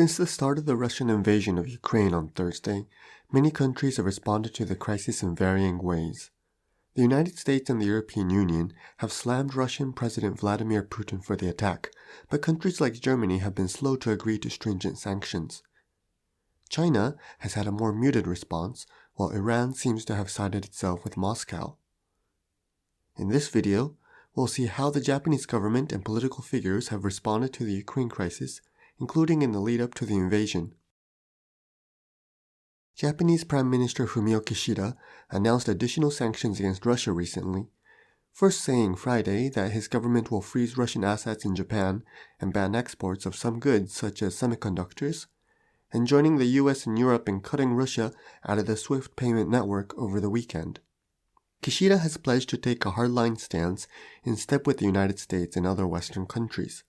Since the start of the Russian invasion of Ukraine on Thursday, many countries have responded to the crisis in varying ways. The United States and the European Union have slammed Russian President Vladimir Putin for the attack, but countries like Germany have been slow to agree to stringent sanctions. China has had a more muted response, while Iran seems to have sided itself with Moscow. In this video, we'll see how the Japanese government and political figures have responded to the Ukraine crisis, including in the lead-up to the invasion. Japanese Prime Minister Fumio Kishida announced additional sanctions against Russia recently, first saying Friday that his government will freeze Russian assets in Japan and ban exports of some goods such as semiconductors, and joining the US and Europe in cutting Russia out of the SWIFT payment network over the weekend. Kishida has pledged to take a hardline stance in step with the United States and other Western countries,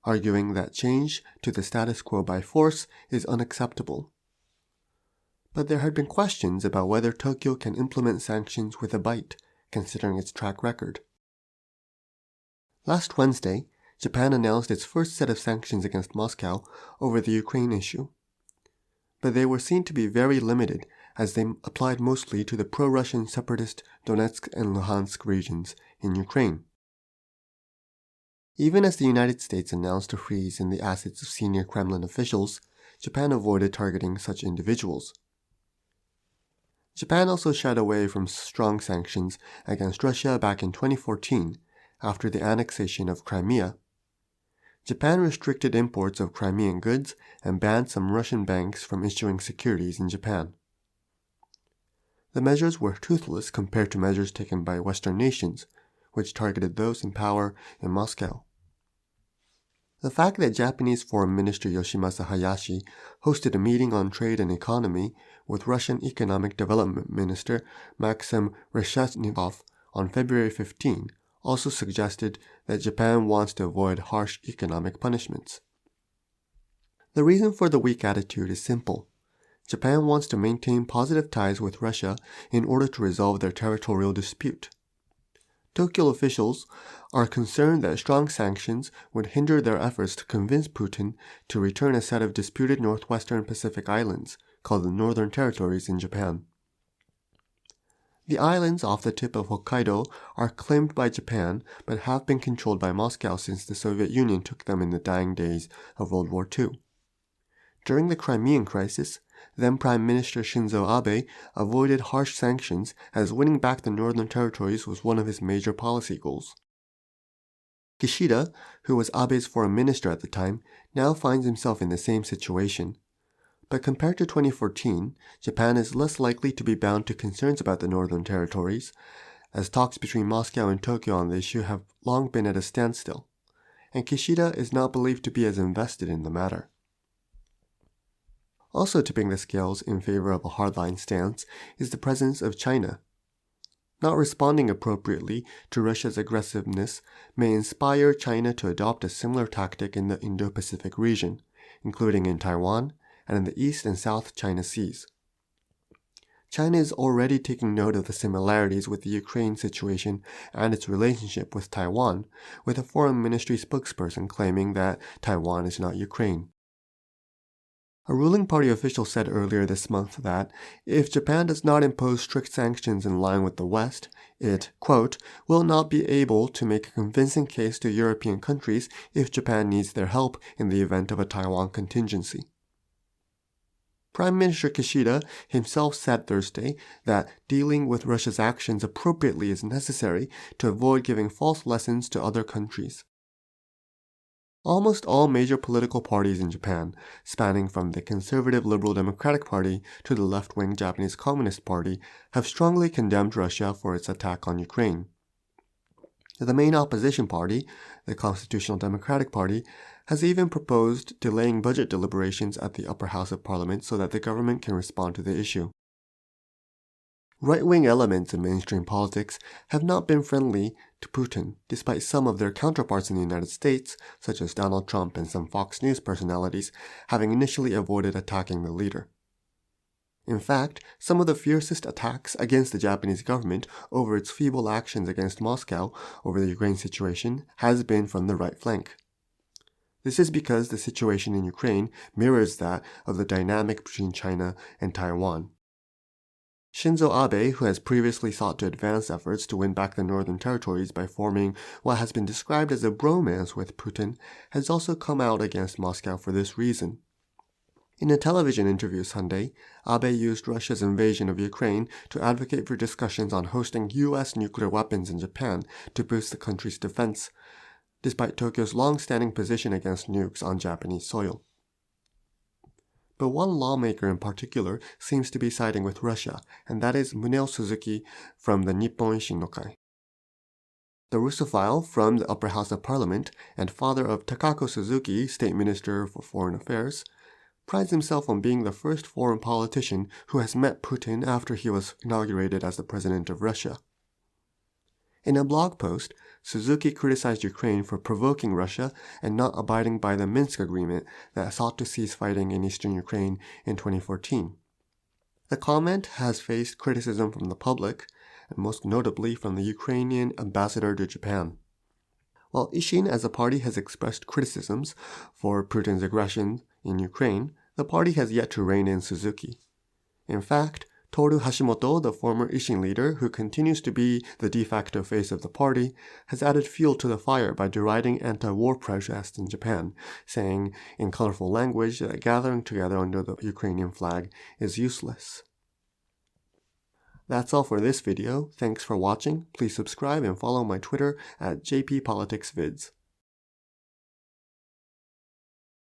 arguing that change to the status quo by force is unacceptable. But there had been questions about whether Tokyo can implement sanctions with a bite, considering its track record. Last Wednesday, Japan announced its first set of sanctions against Moscow over the Ukraine issue. But they were seen to be very limited, as they applied mostly to the pro-Russian separatist Donetsk and Luhansk regions in Ukraine. Even as the United States announced a freeze in the assets of senior Kremlin officials, Japan avoided targeting such individuals. Japan also shied away from strong sanctions against Russia back in 2014, after the annexation of Crimea. Japan restricted imports of Crimean goods and banned some Russian banks from issuing securities in Japan. The measures were toothless compared to measures taken by Western nations, which targeted those in power in Moscow. The fact that Japanese Foreign Minister Yoshimasa Hayashi hosted a meeting on trade and economy with Russian Economic Development Minister Maxim Reshetnikov on February 15 also suggested that Japan wants to avoid harsh economic punishments. The reason for the weak attitude is simple. Japan wants to maintain positive ties with Russia in order to resolve their territorial dispute. Tokyo officials are concerned that strong sanctions would hinder their efforts to convince Putin to return a set of disputed northwestern Pacific islands, called the Northern Territories in Japan. The islands off the tip of Hokkaido are claimed by Japan, but have been controlled by Moscow since the Soviet Union took them in the dying days of World War II. During the Crimean crisis, then Prime Minister Shinzo Abe avoided harsh sanctions, as winning back the Northern Territories was one of his major policy goals. Kishida, who was Abe's foreign minister at the time, now finds himself in the same situation. But compared to 2014, Japan is less likely to be bound to concerns about the Northern Territories, as talks between Moscow and Tokyo on the issue have long been at a standstill, and Kishida is not believed to be as invested in the matter. Also tipping the scales in favor of a hardline stance is the presence of China. Not responding appropriately to Russia's aggressiveness may inspire China to adopt a similar tactic in the Indo-Pacific region, including in Taiwan and in the East and South China Seas. China is already taking note of the similarities with the Ukraine situation and its relationship with Taiwan, with a foreign ministry spokesperson claiming that Taiwan is not Ukraine. A ruling party official said earlier this month that if Japan does not impose strict sanctions in line with the West, it, quote, will not be able to make a convincing case to European countries if Japan needs their help in the event of a Taiwan contingency. Prime Minister Kishida himself said Thursday that dealing with Russia's actions appropriately is necessary to avoid giving false lessons to other countries. Almost all major political parties in Japan, spanning from the conservative Liberal Democratic Party to the left-wing Japanese Communist Party, have strongly condemned Russia for its attack on Ukraine. The main opposition party, the Constitutional Democratic Party, has even proposed delaying budget deliberations at the upper house of parliament so that the government can respond to the issue. Right-wing elements in mainstream politics have not been friendly to Putin, despite some of their counterparts in the United States, such as Donald Trump and some Fox News personalities, having initially avoided attacking the leader. In fact, some of the fiercest attacks against the Japanese government over its feeble actions against Moscow over the Ukraine situation has been from the right flank. This is because the situation in Ukraine mirrors that of the dynamic between China and Taiwan. Shinzo Abe, who has previously sought to advance efforts to win back the northern territories by forming what has been described as a bromance with Putin, has also come out against Moscow for this reason. In a television interview Sunday, Abe used Russia's invasion of Ukraine to advocate for discussions on hosting U.S. nuclear weapons in Japan to boost the country's defense, despite Tokyo's long-standing position against nukes on Japanese soil. But one lawmaker in particular seems to be siding with Russia, and that is Muneo Suzuki from the Nippon Ishin no Kai. The Russophile from the Upper House of Parliament and father of Takako Suzuki, State Minister for Foreign Affairs, prides himself on being the first foreign politician who has met Putin after he was inaugurated as the president of Russia. In a blog post, Suzuki criticized Ukraine for provoking Russia and not abiding by the Minsk agreement that sought to cease fighting in eastern Ukraine in 2014. The comment has faced criticism from the public, and most notably from the Ukrainian ambassador to Japan. While Ishin as a party has expressed criticisms for Putin's aggression in Ukraine, the party has yet to rein in Suzuki. In fact, Toru Hashimoto, the former Ishin leader who continues to be the de facto face of the party, has added fuel to the fire by deriding anti-war protests in Japan, saying in colorful language that gathering together under the Ukrainian flag is useless. That's all for this video. Thanks for watching. Please subscribe and follow my Twitter at JPPoliticsVids.